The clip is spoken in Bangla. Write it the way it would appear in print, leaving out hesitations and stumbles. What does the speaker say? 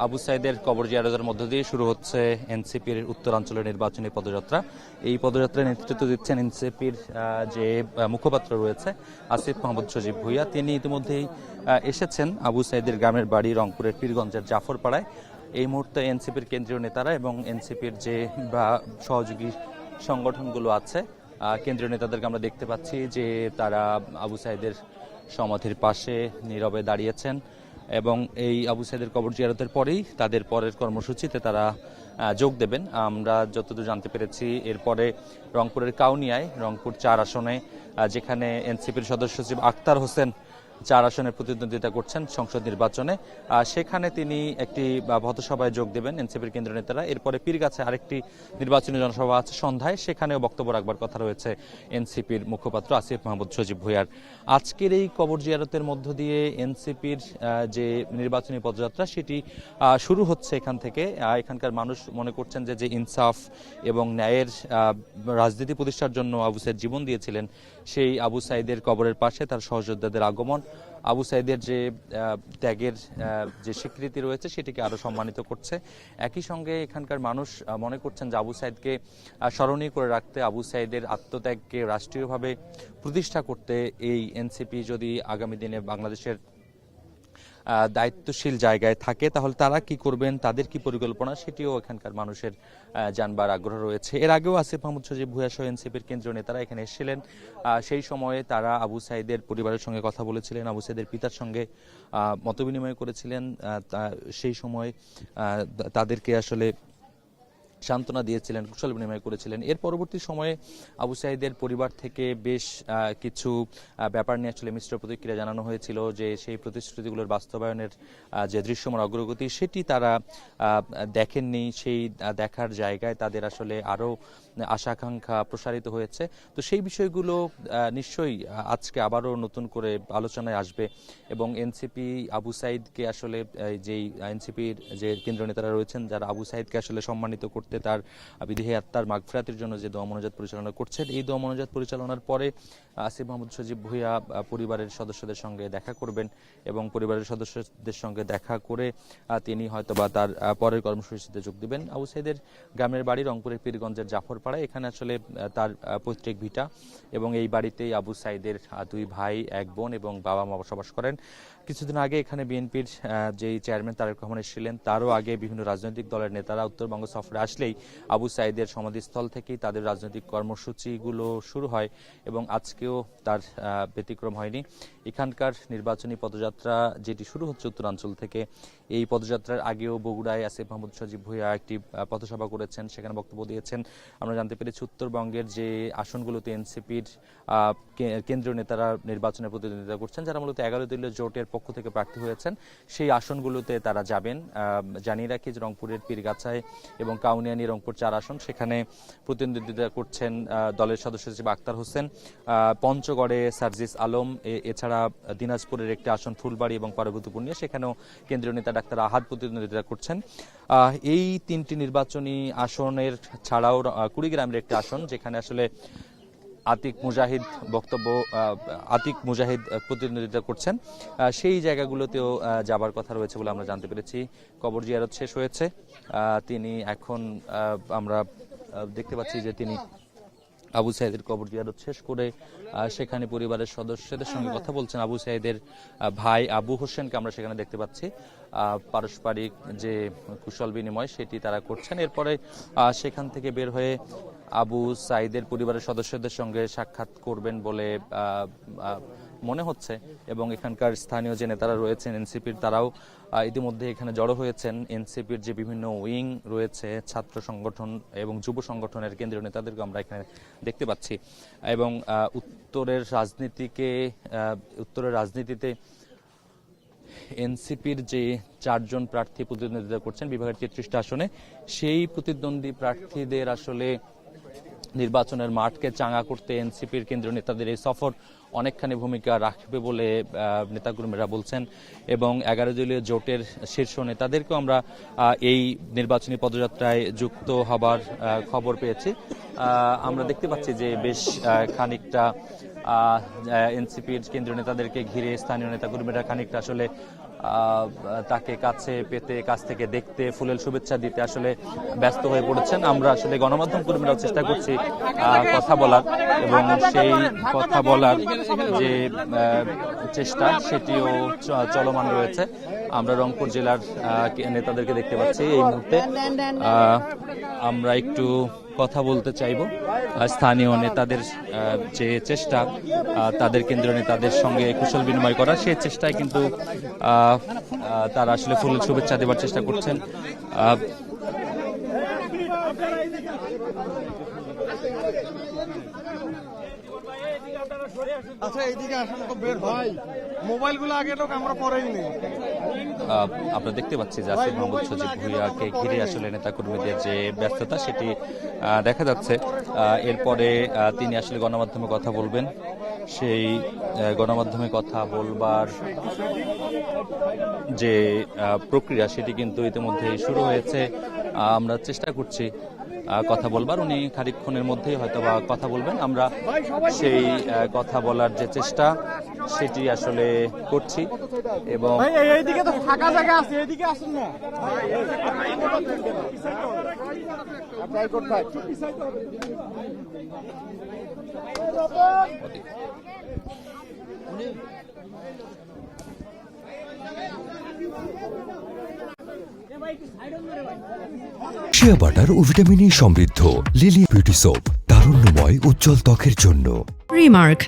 আবু সাইদের কবর জিয়ারতের মধ্য দিয়ে শুরু হচ্ছে এনসিপির উত্তরাঞ্চলের নির্বাচনী পদযাত্রা। এই পদযাত্রায় নেতৃত্ব দিচ্ছেন এনসিপির যে মুখপাত্র রয়েছে আসিফ মাহমুদ সজীব ভুঁইয়া। তিনি ইতিমধ্যেই এসেছেন আবু সাইদের গ্রামের বাড়ি রংপুরের পীরগঞ্জের জাফরপাড়ায়। এই মুহূর্তে এনসিপির কেন্দ্রীয় নেতারা এবং এনসিপির যে সহযোগী সংগঠনগুলো আছে কেন্দ্রীয় নেতাদেরকে আমরা দেখতে পাচ্ছি যে তারা আবু সাইদের সমাধির পাশে নীরবে দাঁড়িয়েছেন এবং এই আবু সাইদের কবর জিয়ারতের পরেই তাদের পরের কর্মসূচিতে তারা যোগ দেবেন। আমরা যতদূর জানতে পেরেছি এরপরে রংপুরের কাউনিয়ায় রংপুর 4 আসনে যেখানে এনসিপির সদস্য সচিব আক্তার হোসেন 4 আসনের প্রতিদ্বন্দ্বিতা করছেন সংসদ নির্বাচনে, সেখানে তিনি একটি পথসভায় যোগ দেবেন এনসিপির কেন্দ্রীয় নেতারা। এরপরে পীরগাছায় আরেকটি নির্বাচনী জনসভা আছে সন্ধ্যায়, সেখানেও বক্তব্য রাখবার কথা রয়েছে এনসিপির মুখপাত্র আসিফ মাহমুদ সজীব ভুঁইয়ার। আজকের এই কবর জিয়ারতের মধ্য দিয়ে এনসিপির যে নির্বাচনী পদযাত্রা সেটি শুরু হচ্ছে এখান থেকে। এখানকার মানুষ মনে করছেন যে ইনসাফ এবং ন্যায়ের রাজনীতি প্রতিষ্ঠার জন্য আবু সাইদ জীবন দিয়েছিলেন, সেই আবু সাইদের কবরের পাশে তার সহযোদ্ধাদের আগমন আবু সাইদের যে ত্যাগের যে স্বীকৃতি রয়েছে সেটিকে আরো সম্মানিত করছে। একই সঙ্গে এখানকার মানুষ মনে করছেন যে আবু সাইদকে স্মরণীয় করে রাখতে, আবু সাইদের আত্মত্যাগকে রাষ্ট্রীয়ভাবে প্রতিষ্ঠা করতে এই এনসিপি যদি আগামী দিনে বাংলাদেশের দায়িত্বশীল জায়গায় থাকে তাহলে তারা কি করবেন, তাদের কি পরিকল্পনা, সেটিও এখানকার মানুষের জানবার আগ্রহ রয়েছে। এর আগেও আসিফ মাহমুদ সজীব ভুঁইয়া সহ এনসিপির কেন্দ্রীয় নেতারা এখানে এসেছিলেন। সেই সময়ে তারা আবু সাইদের পরিবারের সঙ্গে কথা বলেছিলেন, আবু সাইদের পিতার সঙ্গে মতবিনিময় করেছিলেন। সেই সময় তাদেরকে আসলে সান্ত্বনা দিয়েছিলেন, কুশল বিনিময় করেছিলেন। এর পরবর্তী সময়ে আবু সাইদের পরিবার থেকে বেশ কিছু ব্যাপার নিয়ে আসলে মিশ্র প্রতিক্রিয়া জানানো হয়েছিল যে সেই প্রতিশ্রুতিগুলোর বাস্তবায়নের যে দৃশ্যমান অগ্রগতি সেটি তারা দেখেননি। সেই দেখার জায়গায় তাদের আসলে আরও আশা আকাঙ্ক্ষা প্রসারিত হয়েছে। তো সেই বিষয়গুলো নিশ্চয়ই আজকে আবারও নতুন করে আলোচনায় আসবে এবং এনসিপি আবু সাইদকে আসলে যেই এনসিপির যে কেন্দ্রীয় নেতারা রয়েছেন যারা আবু সাইদকে আসলে সম্মানিত করতে তার বিদেহী আত্মার মাগফিরাতের জন্য যে দোয়া মোনাজাত পরিচালনা করছেন, এই দোয়া মোনাজাত পরিচালনার পরে আসিফ মাহমুদ সজীব ভুঁইয়া পরিবারের সদস্যদের সঙ্গে দেখা করবেন এবং পরিবারের সদস্যদের সঙ্গে দেখা করে তিনি হয়তোবা তার পরের কর্মসূচিতে যোগ দিবেন। আবু সাইদের গ্রামের বাড়ি রংপুরের পীরগঞ্জের জাফরপাড়ায়, এখানে আসলে তার পৈতৃক ভিটা এবং এই বাড়িতেই আবু সাইদের 2 ভাই 1 বোন এবং বাবা মা বসবাস করেন। কিছুদিন আগে এখানে বিএনপির যেই চেয়ারম্যান তারেক রহমান এসেছিলেন, তারও আগে বিভিন্ন রাজনৈতিক দলের নেতারা উত্তরবঙ্গ সফরে আসলেই আবু সাইদের সমাধিস্থল থেকেই তাদের রাজনৈতিক কর্মসূচিগুলো শুরু হয় এবং আজকেও তার ব্যতিক্রম হয়নি। এখানকার নির্বাচনী পদযাত্রা যেটি শুরু হচ্ছে উত্তরাঞ্চল থেকে, এই পদযাত্রার আগেও বগুড়ায় আসিফ মাহমুদ সজীব ভুঁইয়া একটি পথসভা করেছেন, সেখানে বক্তব্য দিয়েছেন। আমরা জানতে পেরেছি উত্তরবঙ্গের যে আসনগুলোতে এনসিপির কেন্দ্রীয় নেতারা নির্বাচনে প্রতিদ্বন্দ্বিতা করছেন, যারা মূলত 11 দলীয় জোটের পক্ষ থেকে প্রার্থী হয়েছেন, সেই আসনগুলোতে তারা যাবেন। জানিয়ে রাখি যে রংপুরের পীরগাছায় এবং কাউনিয়ানি রংপুর 4 আসন, সেখানে প্রতিদ্বন্দ্বিতা করছেন দলের সদস্য সচিব আক্তার হোসেন। পঞ্চগড়ে সার্জিস আলম, এছাড়া দিনাজপুরের একটি আসন ফুলবাড়ি এবং পার্বতীপুর নিয়ে, সেখানেও কেন্দ্রীয় নেতা ডাক্তার আহাদ প্রতিদ্বন্দ্বিতা করছেন। এই 3টি নির্বাচনী আসনের ছাড়াও কুড়িগ্রামের একটি আসন যেখানে আসলে আতিক মুজাহিদ প্রতিদ্বন্দ্বিতা করছেন, সেই জায়গাগুলোতেও যাবার কথা রয়েছে বলে আমরা জানতে পেরেছি। কবর জিয়ারত শেষ হয়েছে, তিনি এখন আমরা দেখতে পাচ্ছি যে তিনি আবু সাইদের কবর জিয়ারত শেষ করে সেখানে পরিবারের সদস্যদের সঙ্গে কথা বলছেন। আবু সাইদের ভাই আবু হোসেনকে আমরা সেখানে দেখতে পাচ্ছি, পারস্পরিক যে কুশল বিনিময় সেটি তারা করছেন। এরপরে সেখান থেকে বের হয়ে আবু সাইদের পরিবারের সদস্যদের সঙ্গে সাক্ষাৎ করবেন বলে মনে হচ্ছে এবং এখানকার স্থানীয় যে নেতারা রয়েছেন এনসিপির, তারাও ইতিমধ্যে এখানে জড়ো হয়েছেন। এনসিপির যে বিভিন্ন উইং রয়েছে, ছাত্র সংগঠন এবং যুব সংগঠনের কেন্দ্রীয় নেতাদেরকে আমরা এখানে দেখতে পাচ্ছি এবং উত্তরের রাজনীতিতে এনসিপির যে 4 জন প্রার্থী প্রতিদ্বন্দ্বিতা করছেন বিভাগের 33টা আসনে, সেই প্রতিদ্বন্দ্বী প্রার্থীদের আসলে নির্বাচনের মাঠকে চাঙ্গা করতে এনসিপির কেন্দ্রীয় নেতাদের এই সফর অনেকখানি ভূমিকা রাখবে বলে নেতাকর্মীরা বলছেন এবং 11 দলীয় জোটের শীর্ষ নেতাদেরকেও আমরা এই নির্বাচনী পদযাত্রায় যুক্ত হবার খবর পেয়েছি। আমরা দেখতে পাচ্ছি যে বেশ খানিকটা এনসিপির কেন্দ্রীয় নেতাদেরকে ঘিরে স্থানীয় নেতাকর্মীরা খানিকটা আসলে তাকে কাছে পেতে, কাছ থেকে দেখতে, ফুলেল শুভেচ্ছা দিতে আসলে ব্যস্ত হয়ে পড়েছেন। আমরা আসলে গণমাধ্যম কর্মীরাও চেষ্টা করছি কথা বলার, এবং সেই কথা বলার যে চেষ্টা সেটিও চলমান রয়েছে। আমরা রংপুর জেলার নেতাদেরকে দেখতে পাচ্ছি এই মুহূর্তে। আমরা একটু কথা বলতে চাইব স্থানীয় নেতাদের যে চেষ্টা, তাদের কেন্দ্রীয় নেতাদের সঙ্গে কুশল বিনিময় করা, সেই চেষ্টায় কিন্তু তারা আসলে ফুলের শুভেচ্ছা দেওয়ার চেষ্টা করছেন। আচ্ছা, এইদিকে আসেন তো, বের হয় মোবাইলগুলো আগে তো আমরা পরেই নেই। আমরা দেখতে পাচ্ছি যে আসিফ মাহমুদ সজীব ভুঁইয়াকে ঘিরে আসলে নেতাকর্মীদের যে ব্যস্ততা সেটি দেখা যাচ্ছে। এরপরে তিনি আসলে গণমাধ্যমে কথা বলবেন। সেই গণমাধ্যমে কথা বলবার যে প্রক্রিয়া সেটি কিন্তু ইতিমধ্যেই শুরু হয়েছে। আমরা চেষ্টা করছি কথা বলবার, উনি খানিকক্ষণের মধ্যেই হয়তো বা কথা বলবেন। আমরা সেই কথা বলার যে চেষ্টা সেটি আসলে করছি। এবং এইদিকে তো ফাঁকা জায়গা আছে, এইদিকে আসুন না। শিয়া বাটার ও ভিটামিন ই সমৃদ্ধ লিলি বিউটি সোপ, তারুণ্যময় উজ্জ্বল ত্বকের জন্য। রিমার্ক,